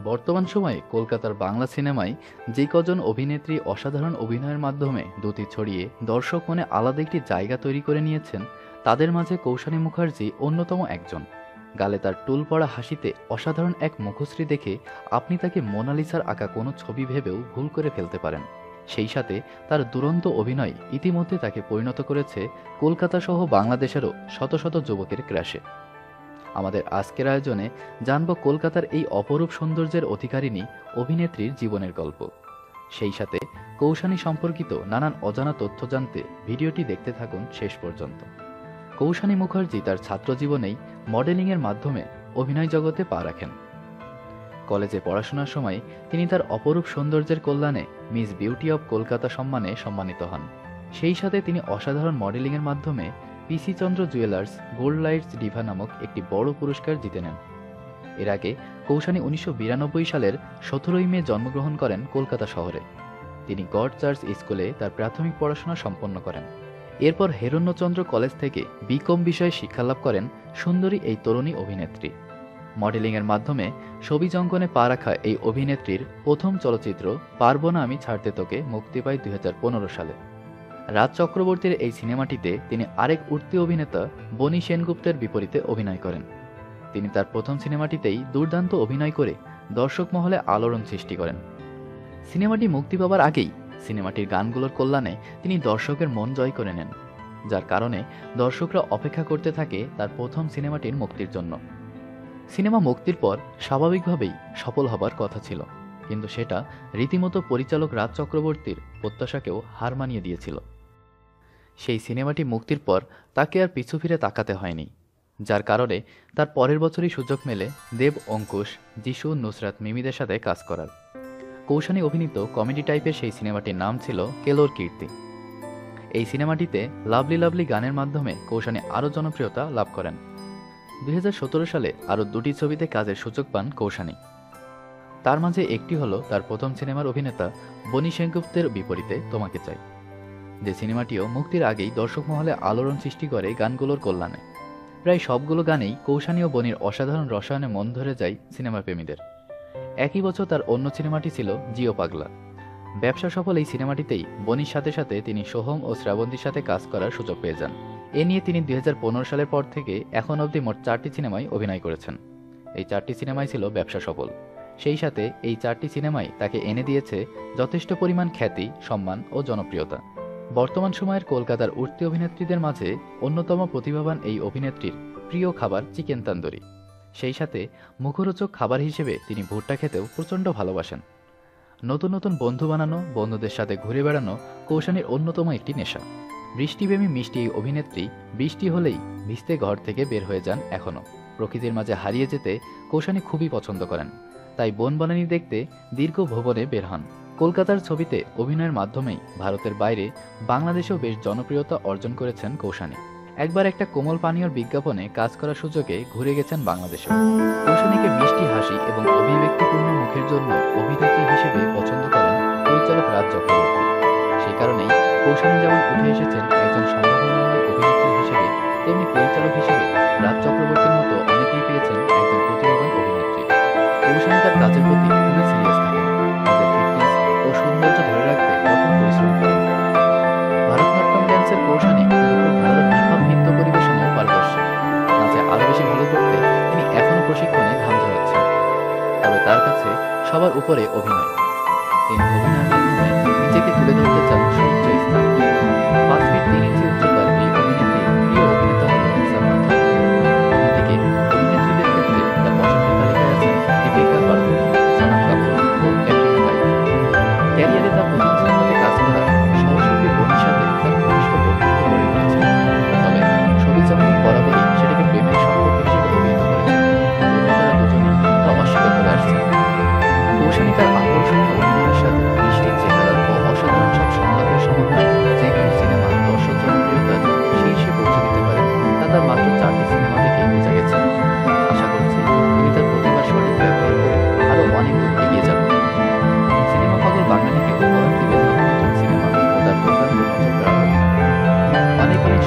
বর্তমান সময়ে কলকাতার বাংলা সিনেমায় যে কজন অভিনেত্রী অসাধারণ অভিনয়ের মাধ্যমে দ্যুতি ছড়িয়ে দর্শক মনে আলাদা একটি জায়গা তৈরি করে নিয়েছেন, তাদের মাঝে কৌশানী মুখার্জি অন্যতম একজন। গালে তার টুল পড়া হাসিতে অসাধারণ এক মুখশ্রী দেখে আপনি তাকে মোনালিসার আঁকা কোনো ছবি ভেবেও ভুল করে ফেলতে পারেন। সেই সাথে তার দুরন্ত অভিনয় ইতিমধ্যে তাকে পরিণত করেছে কলকাতা সহ বাংলাদেশেরও শত শত যুবকের ক্রাশে। আমাদের আজকের আয়োজনে জানব কলকাতার এই অপরূপ সৌন্দর্যের অধিকারিণী অভিনেত্রীর জীবনের গল্প। সেই সাথে কৌশানী সম্পর্কিত নানান অজানা তথ্য জানতে ভিডিওটি দেখতে থাকুন শেষ পর্যন্ত। কৌশানী মুখার্জি তার ছাত্র জীবনেই মডেলিংয়ের মাধ্যমে অভিনয় জগতে পা রাখেন। কলেজে পড়াশোনার সময় তিনি তার অপরূপ সৌন্দর্যের কল্যাণে মিস বিউটি অব কলকাতা সম্মানে সম্মানিত হন। সেই সাথে তিনি অসাধারণ মডেলিংয়ের মাধ্যমে পিসি চন্দ্র জুয়েলার্স গোল্ড লাইটস ডিভা নামক একটি বড় পুরস্কার জিতে নেন। এর আগে কৌশানী 1992 সালের 17 মে জন্মগ্রহণ করেন কলকাতা শহরে। তিনি গড চার্চ স্কুলে তার প্রাথমিক পড়াশোনা সম্পন্ন করেন। এরপর হেরণ্যচন্দ্র কলেজ থেকে বিকম বিষয়ে শিক্ষালাভ করেন সুন্দরী এই তরুণী অভিনেত্রী। মডেলিংয়ের মাধ্যমে ছবিজ অঙ্গনে পা রাখা এই অভিনেত্রীর প্রথম চলচ্চিত্র পারবো না আমি ছাড়তে তোকে মুক্তি পায় 2015 সালে। রাজ চক্রবর্তীর এই সিনেমাটিতে তিনি আরেক উঠতি অভিনেতা বনি সেনগুপ্তের বিপরীতে অভিনয় করেন। তিনি তার প্রথম সিনেমাটিতেই দুর্দান্ত অভিনয় করে দর্শক মহলে আলোড়ন সৃষ্টি করেন। সিনেমাটি মুক্তি পাওয়ার আগেই সিনেমাটির গানগুলোর কল্যাণে তিনি দর্শকের মন জয় করে নেন, যার কারণে দর্শকরা অপেক্ষা করতে থাকে তার প্রথম সিনেমাটির মুক্তির জন্য। সিনেমা মুক্তির পর স্বাভাবিকভাবেই সফল হবার কথা ছিল, কিন্তু সেটা রীতিমতো পরিচালক রাজ চক্রবর্তীর প্রত্যাশাকেও হার মানিয়ে দিয়েছিল। সেই সিনেমাটি মুক্তির পর তাকে আর পিছু ফিরে তাকাতে হয়নি, যার কারণে তার পরের বছরই সুযোগ মেলে দেব, অঙ্কুশ, যিশু, নুসরাত মিমিদের সাথে কাজ করার। কৌশানী অভিনীত কমেডি টাইপের সেই সিনেমাটির নাম ছিল কেলোর কীর্তি। এই সিনেমাটিতে লাভলি লাভলি গানের মাধ্যমে কৌশানী আরও জনপ্রিয়তা লাভ করেন। 2017 সালে আরও দুটি ছবিতে কাজের সুযোগ পান কৌশানী। তার মাঝে একটি হলো তার প্রথম সিনেমার অভিনেতা বনি সেনগুপ্তের বিপরীতে তোমাকে চাই, যে সিনেমাটিও মুক্তির আগেই দর্শক মহলে আলোড়ন সৃষ্টি করে গানগুলোর কল্যাণে। প্রায় সবগুলো গানেই কৌশানী ও বনির অসাধারণ রসায়নে মন ধরে যায় সিনেমা প্রেমীদের। একই বছর তার অন্য সিনেমাটি ছিল জিও পাগলা। ব্যবসা সফল এই সিনেমাটিতেই বনির সাথে সাথে তিনি সোহম ও শ্রাবন্তীর সাথে কাজ করার সুযোগ পেয়ে যান। এ নিয়ে তিনি 2015 সালের পর থেকে এখন অবধি মোট 4টি সিনেমায় অভিনয় করেছেন। এই 4টি সিনেমাই ছিল ব্যবসা সফল। সেই সাথে এই 4টি সিনেমাই তাকে এনে দিয়েছে যথেষ্ট পরিমাণ খ্যাতি, সম্মান ও জনপ্রিয়তা। বর্তমান সময়ের কলকাতার উঠতি অভিনেত্রীদের মাঝে অন্যতম প্রতিভাবান এই অভিনেত্রীর প্রিয় খাবার চিকেন তান্দুরি। সেই সাথে মুখরোচক খাবার হিসেবে তিনি ভুট্টা খেতেও প্রচণ্ড ভালোবাসেন। নতুন নতুন বন্ধু বানানো, বন্ধুদের সাথে ঘুরে বেড়ানো কৌশানীর অন্যতম একটি নেশা। বৃষ্টিপ্রেমী মিষ্টি এই অভিনেত্রী বৃষ্টি হলেই ভিজতে ঘর থেকে বের হয়ে যান। এখনও প্রকৃতির মাঝে হারিয়ে যেতে কৌশানী খুবই পছন্দ করেন, তাই বনবনানী দেখতে দীর্ঘ ভ্রমণে বের হন। কলকাতার ছবিতে অভিনয়ের মাধ্যমেই ভারতের বাইরে বাংলাদেশেও বেশ জনপ্রিয়তা অর্জন করেছেন কৌশানী। একবার একটা কোমল পানীয়র বিজ্ঞাপনে কাজ করার সুযোগে ঘুরে গেছেন বাংলাদেশেও। কৌশানীকে মিষ্টি হাসি এবং অভিব্যক্তিপূর্ণ মুখের জন্য অভিনেত্রী হিসেবে পছন্দ করেন পরিচালক রাজ চক্রবর্তী। সেই কারণেই কৌশানী যেমন উঠে এসেছেন একজন সম্ভাবনাময় অভিনেত্রী হিসেবে, তেমনি পরিচালক হিসেবে রাজ চক্রবর্তীর মতো অনেকেই পেয়েছেন একজন প্রতিভাবান অভিনেত্রী। কৌশানী তার কাজের প্রতি খুবই সিরিয়াস থাকেন, নিজের ফিটনেস ও সৌন্দর্য ধরে রাখতে কঠোর পরিশ্রম করেন। ভারতনাট্যম ড্যান্সের কৌশানী খুব ভালো হিপহপ নৃত্য পরিবেশনেও পারদর্শী। নাচে আরও বেশি ভালো করতে তিনি এখনও প্রশিক্ষণে ঘাম ঝরাচ্ছেন। তবে তার কাছে সবার উপরে অভিনয়। তিনি অভিনয়ের মাধ্যমে নিজেকে তুলে ধরতে চান সর্বোচ্চ স্থান। 5 ফিট 3 ইঞ্চি উচ্চতার এই অভিনেত্রীর প্রিয় অভিনেতা হলেন সালমান খান। অন্যদিকে অভিনেত্রীদের ক্ষেত্রে তার পছন্দের তালিকায় আছেন দীপিকা পাড়ুকোন, সোনাম কাপুর ও ক্যাটরিনা কাইফ। ক্যারিয়ারে তার প্রথম সিনেমাতে কাজ করা সহশিল্পী বনির সাথে তার ঘনিষ্ঠ বন্ধুত্ব গড়ে উঠেছে। তবে ছবি জগৎ বরাবরই সেটাকে প্রেমের সম্পর্ক হিসেবে অভিহিত করেছে, যদিও তারা দুজনেই তা অস্বীকার করে আসছেন। কৌশানী তার আকর্ষণীয় অভিনয়ের সাথে মিষ্টি চেহারা ও অসাধারণ সব সংলাপের সমন্বয়ে যে কোনো সিনেমা দর্শক জনপ্রিয়তার শীর্ষে পৌঁছে দিতে পারেন, তা তার মাত্র 4টি সিনেমা থেকেই বোঝা গেছে। আশা করছি তিনি তার প্রতিভার সঠিক ব্যবহার করে আরও অনেক দূর এগিয়ে যাবেন। সিনেমা পাগল বাঙালিকে উপহার দেবে নতুন নতুন সিনেমা ও তার দুর্দান্ত নজর কাড়া অভিনয়। অনেক অনেক